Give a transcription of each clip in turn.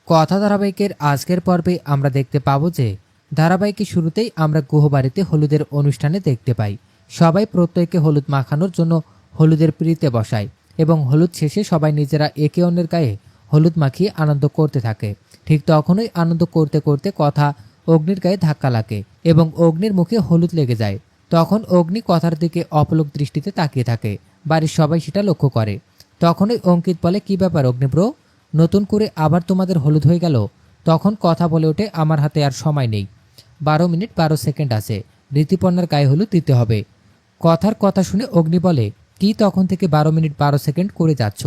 কথা ধারাবাহিকের আজকের পর্বে আমরা দেখতে পাবো যে ধারাবাহিকের শুরুতেই আমরা গুহবাড়িতে হলুদের অনুষ্ঠানে দেখতে পাই সবাই প্রত্যেককে হলুদ মাখানোর জন্য হলুদের পিঁড়িতে বসায় এবং হলুদ শেষে সবাই নিজেরা একে অন্যের গায়ে হলুদ মাখিয়ে আনন্দ করতে থাকে। ঠিক তখনই আনন্দ করতে করতে কথা অগ্নির গায়ে ধাক্কা লাগে এবং অগ্নির মুখে হলুদ লেগে যায়। তখন অগ্নি কথার দিকে অপলক দৃষ্টিতে তাকিয়ে থাকে। বাড়ির সবাই সেটা লক্ষ্য করে। তখনই অঙ্কিত বলে, কি ব্যাপার অগ্নিব্রো, নতুন করে আবার তোমাদের হলুদ হয়ে গেল? তখন কথা বলে ওঠে, আমার হাতে আর সময় নেই, 12 মিনিট 12 সেকেন্ড আছে, ঋতুপর্ণার গায়ে হলুদ দিতে হবে। কথার কথা শুনে অগ্নি বলে, কি তখন থেকে 12 মিনিট 12 সেকেন্ড করে যাচ্ছ?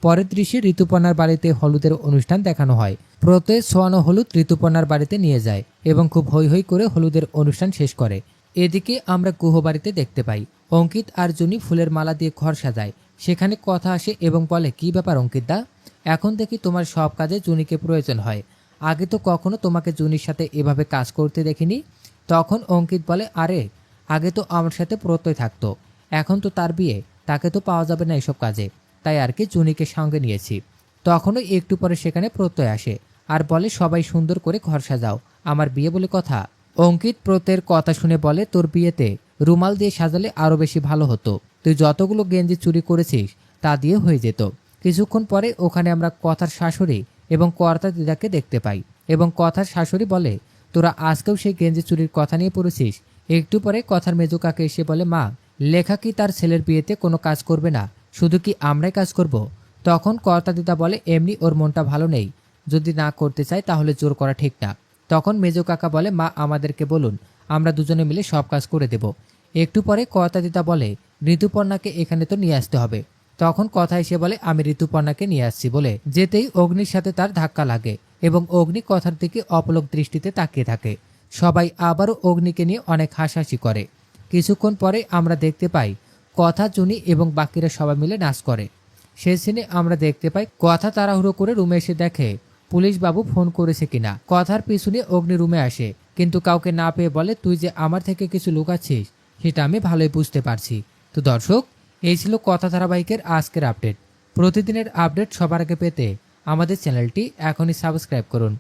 পরের দৃশ্যে ঋতুপর্ণার বাড়িতে হলুদের অনুষ্ঠান দেখানো হয়। প্রত্যেক ছোয়ানো হলুদ ঋতুপর্ণার বাড়িতে নিয়ে যায় এবং খুব হৈ হৈ করে হলুদের অনুষ্ঠান শেষ করে। এদিকে আমরা গুহবাড়িতে দেখতে পাই অঙ্কিত আর জুনি ফুলের মালা দিয়ে ঘর সাজায়। সেখানে কথা আসে এবং বলে, কি ব্যাপার অঙ্কিত দা, এখন দেখি তোমার সব কাজে জুনিকে প্রয়োজন হয়, আগে তো কখনো তোমাকে জুনির সাথে এভাবে কাজ করতে দেখিনি। তখন অঙ্কিত বলে, আরে আগে তো আমার সাথে প্রত্যয় থাকতো, এখন তো তার বিয়ে, তাকে তো পাওয়া যাবে না এসব কাজে, তাই আর কি জুনিকে সঙ্গে নিয়েছি। তখনই একটু পরে সেখানে প্রত্যয় আসে আর বলে, সবাই সুন্দর করে ঘর সাজাও, আমার বিয়ে বলে কথা। অঙ্কিত প্রত্যয়ের কথা শুনে বলে, তোর বিয়েতে রুমাল দিয়ে সাজালে আরো বেশি ভালো হতো, তুই যতগুলো গেঞ্জি চুরি করেছিস তা দিয়ে হয়ে যেত। কিছুক্ষণ পরে ওখানে আমরা কথার শাশুড়ি এবং কর্তা দিদাকে দেখতে পাই এবং কথার শাশুড়ি বলে, তোরা আজকেও সেই গেঞ্জি চুরির কথা নিয়ে পড়েছিস? একটু পরে কথার মেজো কাকে এসে বলে, মা, লেখা কি তার ছেলের বিয়েতে কোনো কাজ করবে না, শুধু কি আমরাই কাজ করব? তখন কর্তা দিদা বলে, এমনি ওর মনটা ভালো নেই, যদি না করতে চায় তাহলে জোর করা ঠিক না। তখন মেজো কাকা বলে, মা আমাদেরকে বলুন, আমরা দুজনে মিলে সব কাজ করে দেব। একটু পরে কর্তা দিদা বলে, ঋতুপর্ণাকে এখানে তো নিয়ে আসতে হবে। তখন কথা এসে বলে, আমি ঋতুপর্ণাকে নিয়ে আসছি বলে যেতেই অগ্নির সাথে তার ধাক্কা লাগে এবং অগ্নি কথার দিকে অপলক দৃষ্টিতে তাকিয়ে থাকে। সবাই আবারও অগ্নিকে নিয়ে অনেক হাসাহাসি করে। কিছুক্ষণ পরে আমরা দেখতে পাই কথা, জুনি এবং বাকিরা সবাই মিলে নাচ করে। সেই সিনে আমরা দেখতে পাই কথা তাড়াহুড়ো করে রুমে এসে দেখে পুলিশ বাবু ফোন করেছে কিনা। কথার পিছনে অগ্নি রুমে আসে কিন্তু কাউকে না পেয়ে বলে, তুই যে আমার থেকে কিছু লুকাচ্ছিস সেটা আমি ভালোই বুঝতে পারছি। তো দর্শক, এই ছিল কথা ধারাবাহিকের আজকের আপডেট। প্রতিদিনের আপডেট সবার আগে পেতে আমাদের চ্যানেলটি এখনই সাবস্ক্রাইব করুন।